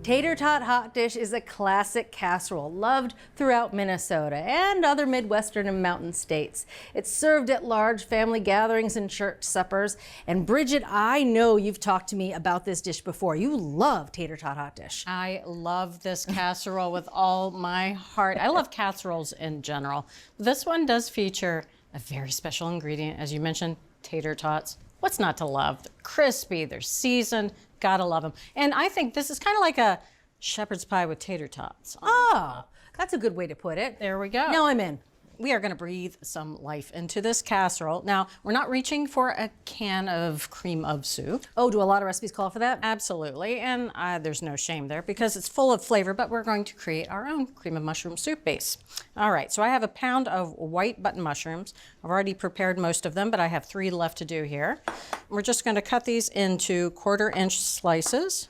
Tater tot hot dish is a classic casserole loved throughout Minnesota and other Midwestern and mountain states. It's served at large family gatherings and church suppers. And Bridget, I know you've talked to me about this dish before. You love tater tot hot dish. I love this casserole with all my heart. I love casseroles in general. This one does feature a very special ingredient, as you mentioned, tater tots. What's not to love? They're crispy, they're seasoned, gotta love them. And I think this is kind of like a shepherd's pie with tater tots. Oh, that's a good way to put it. There we go. Now I'm in. We are gonna breathe some life into this casserole. Now, we're not reaching for a can of cream of soup. Oh, do a lot of recipes call for that? Absolutely, and there's no shame there because it's full of flavor, but we're going to create our own cream of mushroom soup base. All right, so I have a pound of white button mushrooms. I've already prepared most of them, but I have 3 left to do here. We're just gonna cut these into 1/4-inch slices.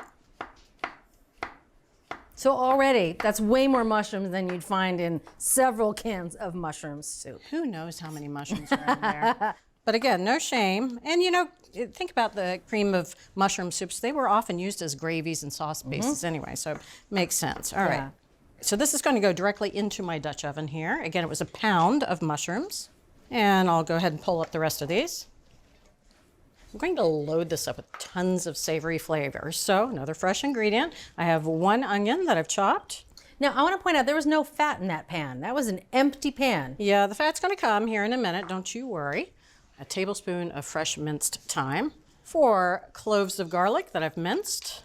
So already, that's way more mushrooms than you'd find in several cans of mushroom soup. Who knows how many mushrooms are in there? But again, no shame. And you know, think about the cream of mushroom soups. They were often used as gravies and sauce bases anyway, so it makes sense. All right. So this is going to go directly into my Dutch oven here. Again, it was a pound of mushrooms. And I'll go ahead and pull up the rest of these. I'm going to load this up with tons of savory flavors. So another fresh ingredient. I have 1 onion that I've chopped. Now, I want to point out there was no fat in that pan. That was an empty pan. Yeah, the fat's going to come here in a minute. Don't you worry. A tablespoon of fresh minced thyme. 4 cloves of garlic that I've minced.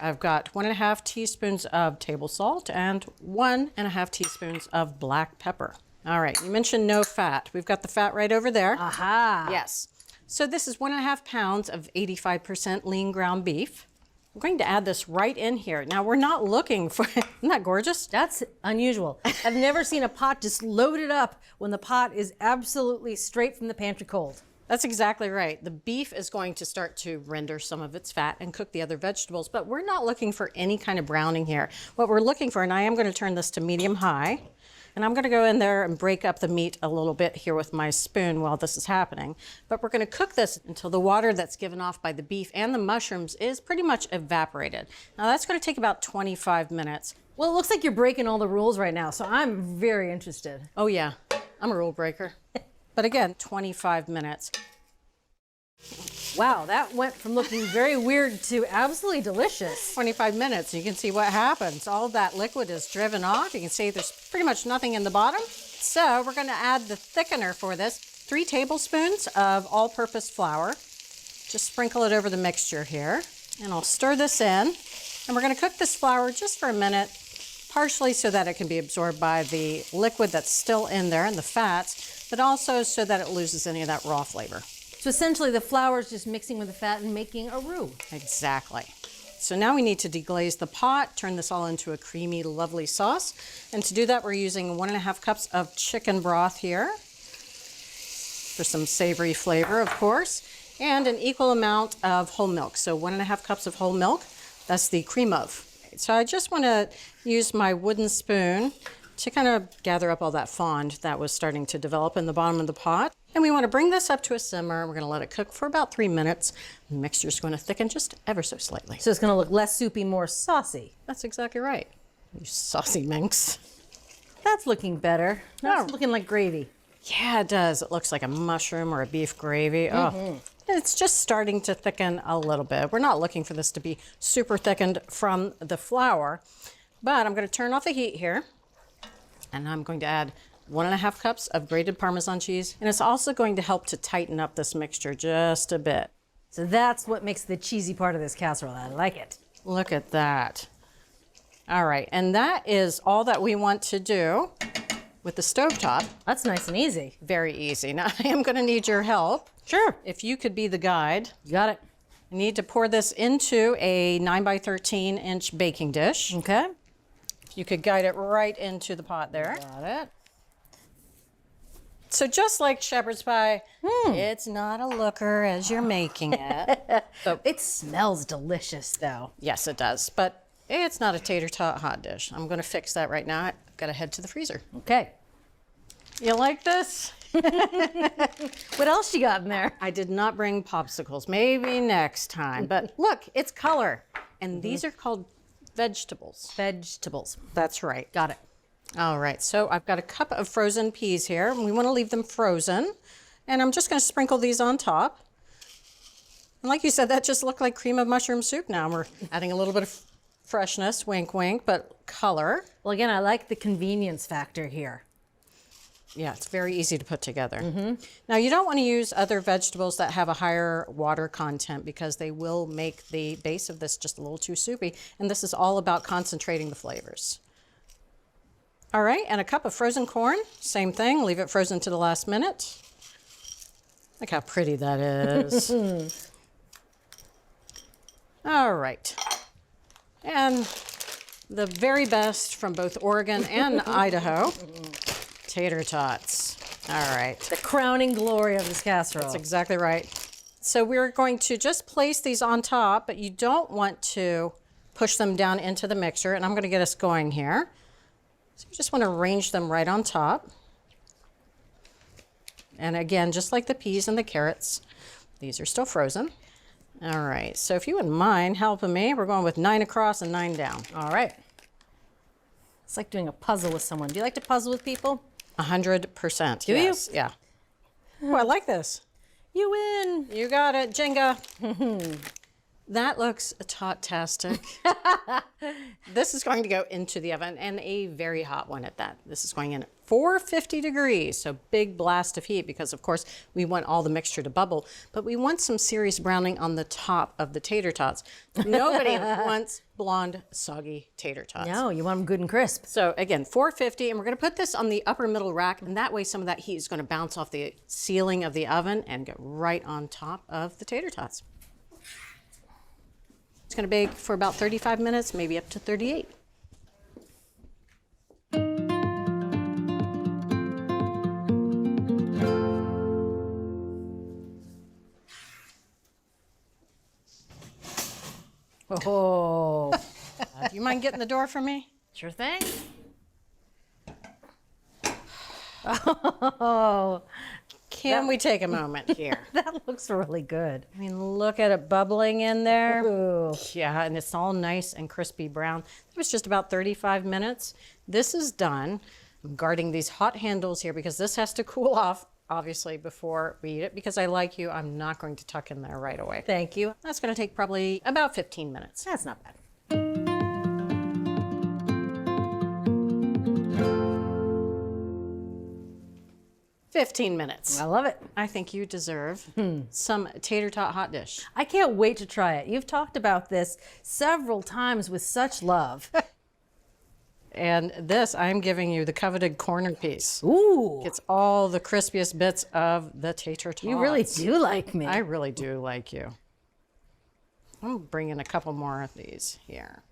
I've got 1½ teaspoons of table salt and 1½ teaspoons of black pepper. All right, you mentioned no fat. We've got the fat right over there. Aha. Yes. So this is 1½ pounds of 85% lean ground beef. I'm going to add this right in here. Now we're not looking for, isn't that gorgeous? That's unusual. I've never seen a pot just loaded up when the pot is absolutely straight from the pantry cold. That's exactly right. The beef is going to start to render some of its fat and cook the other vegetables, but we're not looking for any kind of browning here. What we're looking for, and I am going to turn this to medium high, and I'm going to go in there and break up the meat a little bit here with my spoon while this is happening. But we're going to cook this until the water that's given off by the beef and the mushrooms is pretty much evaporated. Now that's going to take about 25 minutes. Well, it looks like you're breaking all the rules right now, so I'm very interested. Oh yeah, I'm a rule breaker. But again, 25 minutes. Wow, that went from looking very weird to absolutely delicious. 25 minutes, you can see what happens. All that liquid is driven off. You can see there's pretty much nothing in the bottom. So we're gonna add the thickener for this. 3 tablespoons of all-purpose flour. Just sprinkle it over the mixture here. And I'll stir this in. And we're gonna cook this flour just for a minute, partially so that it can be absorbed by the liquid that's still in there and the fats, but also so that it loses any of that raw flavor. So essentially the flour is just mixing with the fat and making a roux. Exactly. So now we need to deglaze the pot, turn this all into a creamy, lovely sauce. And to do that, we're using 1½ cups of chicken broth here for some savory flavor, of course, and an equal amount of whole milk. So 1½ cups of whole milk, that's the cream of. So I just want to use my wooden spoon to kind of gather up all that fond that was starting to develop in the bottom of the pot. And we want to bring this up to a simmer. We're going to let it cook for about 3 minutes. The mixture's going to thicken just ever so slightly. So it's going to look less soupy, more saucy. That's exactly right. You saucy minx. That's looking better. That's looking like gravy. Yeah, it does. It looks like a mushroom or a beef gravy. Oh, it's just starting to thicken a little bit. We're not looking for this to be super thickened from the flour, but I'm going to turn off the heat here, and I'm going to add 1½ cups of grated Parmesan cheese, and it's also going to help to tighten up this mixture just a bit. So that's what makes the cheesy part of this casserole. I like it. Look at that. All right, and that is all that we want to do with the stovetop. That's nice and easy. Very easy. Now, I am going to need your help. Sure. If you could be the guide. You got it. I need to pour this into a 9 by 13 inch baking dish. Okay. You could guide it right into the pot there. Got it. So just like shepherd's pie, it's not a looker as you're making it. So, It smells delicious though. yes, it does, but it's not a tater tot hot dish. I'm going to fix that right now. I've got to head to the freezer. Okay. You like this? What else you got in there? I did not bring popsicles. Maybe next time. But look, it's color. And these are called Vegetables. Vegetables. That's right. Got it. All right, so I've got a cup of frozen peas here, and we want to leave them frozen. And I'm just going to sprinkle these on top. And like you said, that just looked like cream of mushroom soup now. We're adding a little bit of freshness, wink, wink, but color. Well, again, I like the convenience factor here. Yeah, it's very easy to put together. Now, you don't want to use other vegetables that have a higher water content because they will make the base of this just a little too soupy. And this is all about concentrating the flavors. All right, and a cup of frozen corn, same thing, leave it frozen to the last minute. Look how pretty that is. All right, and the very best from both Oregon and Idaho, tater tots. All right. The crowning glory of this casserole. That's exactly right. So we're going to just place these on top, but you don't want to push them down into the mixture, and I'm gonna get us going here. So you just want to arrange them right on top. And again, just like the peas and the carrots, these are still frozen. All right, so if you wouldn't mind helping me, we're going with 9 across and 9 down. All right. It's like doing a puzzle with someone. Do you like to puzzle with people? 100%. Do yes. You? Yeah. Oh, I like this. You win. You got it, Jenga. That looks tot-tastic. This is going to go into the oven, and a very hot one at that. This is going in at 450 degrees, so big blast of heat because, of course, we want all the mixture to bubble, but we want some serious browning on the top of the tater tots. Nobody wants blonde, soggy tater tots. No, you want them good and crisp. So again, 450, and we're going to put this on the upper middle rack, and that way some of that heat is going to bounce off the ceiling of the oven and go right on top of the tater tots. It's going to bake for about 35 minutes, maybe up to 38. Oh, Do you mind getting the door for me? sure thing. Oh, Can we take a moment here? that looks really good. I mean, look at it bubbling in there. Ooh. Yeah, and it's all nice and crispy brown. It was just about 35 minutes. This is done. I'm guarding these hot handles here because this has to cool off, obviously, before we eat it. Because I like you, I'm not going to tuck in there right away. Thank you. That's going to take probably about 15 minutes. That's not bad. 15 minutes. I love it. I think you deserve some tater tot hot dish. I can't wait to try it. You've talked about this several times with such love. And this, I'm giving you the coveted corner piece. Ooh. It's all the crispiest bits of the tater tots. You really do like me. I really do like you. I'm bringing a couple more of these here.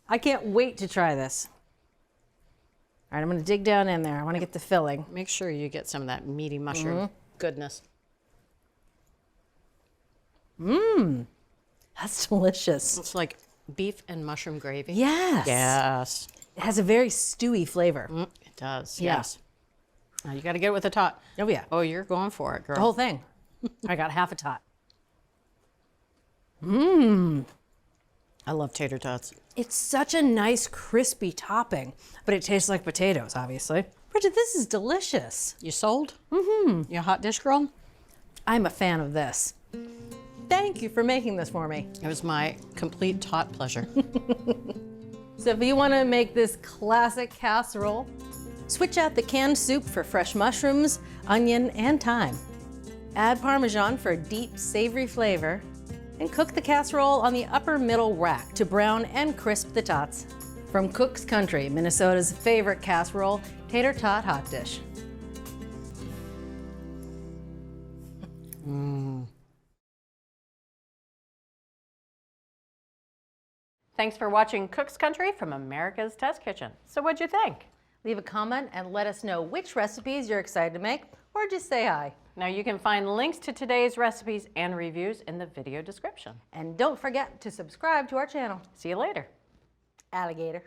I can't wait to try this. All right, I'm going to dig down in there. I want to get the filling. Make sure you get some of that meaty mushroom goodness. That's delicious. It's like beef and mushroom gravy. Yes. Yes. It has a very stewy flavor. It does. Yeah. Yes. Now you got to get it with a tot. Oh, yeah. Oh, you're going for it, girl. The whole thing. I got half a tot. I love tater tots. It's such a nice, crispy topping, but it tastes like potatoes, obviously. Bridget, this is delicious. You sold? Mm-hmm. You a hot dish girl? I'm a fan of this. Thank you for making this for me. It was my complete tot pleasure. So if you want to make this classic casserole, switch out the canned soup for fresh mushrooms, onion, and thyme. Add Parmesan for a deep, savory flavor, and cook the casserole on the upper middle rack to brown and crisp the tots. From Cook's Country, Minnesota's favorite casserole, Tater Tot Hot Dish. Thanks for watching Cook's Country from America's Test Kitchen. So what'd you think? Leave a comment and let us know which recipes you're excited to make, or just say hi. Now you can find links to today's recipes and reviews in the video description. And don't forget to subscribe to our channel. See you later. Alligator.